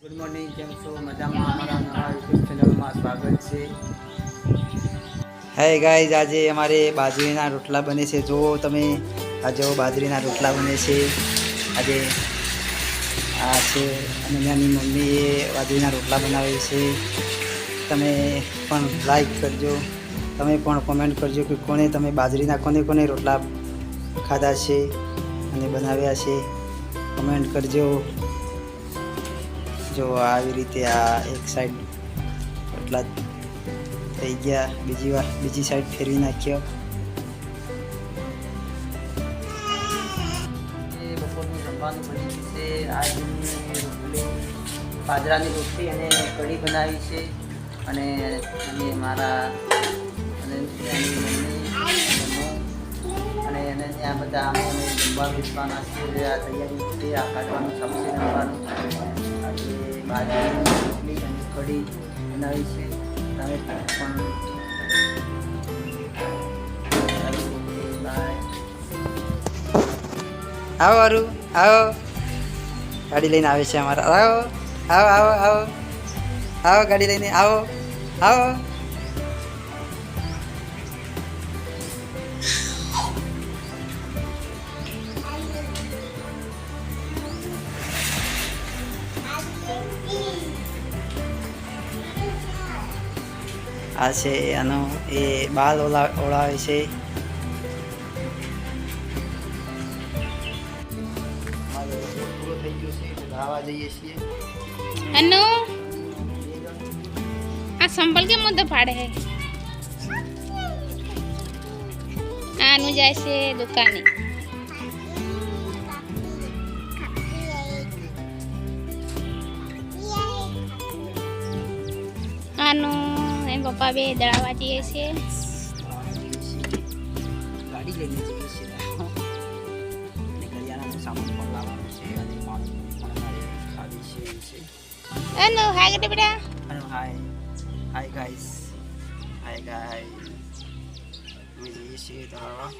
Good morning, કેમ છો? મજામાં? અમારા નવા યુટ્યુબ ચેનલમાં સ્વાગત છે. હાય ગાઈઝ, આજે અમારે બાજરીના રોટલા બને છે. જુઓ તમે, આ જો બાજરીના રોટલા બને છે આજે. આ છે અને નાની મમ્મીએ બાજરીના રોટલા બનાવે છે. તમે પણ લાઈક કરજો, તમે પણ કોમેન્ટ કરજો કે તમે બાજરીના કોને રોટલા ખાધા છે અને બનાવ્યા છે. કમેન્ટ કરજો. જો આવી રીતે આ એક સાઈડ રોટલા થઈ ગયા, બીજી સાઈડ ફેરવી નાખ્યો. બપોરનું જમવાનું બની ગયું છે. રોટલી, બાજરાની રોટલી અને કઢી બનાવી છે. અને મારા અને અને ત્યાં બધા અમને જમવા બેસવાના છે. આ તૈયારી છે, આ કાઢવાનું સબ્જી રમવાનું. બાજરાની રોટલી અને કઢી બનાવી છે. તમે પણ આવો અરુ, આવો. ગાડી લઈને આવે છે અમારા. આવો આવો આવો આવો આવો, ગાડી લઈને આવો આવો. આ છે આનો એ બાલ ઓળાવે છે. પૂરો થઈ ગયો છે, ધાવા જઈએ છીએ. અનુ આ સંભળ કે મુદ્દો પાડે હે. આનું જાય છે દુકાને. આનું એમ પપ્પા બે દળાવા જઈએ છીએ. ગાડી લઈને જઈએ છીએ અને કરિયાણાનો સામાન પણ લાવવાનો છે અને પાણી પણ આવી છે. અનુ હાય ગટે બેટા. હાય ગાઈસ, અમે જઈએ છીએ દળાવા.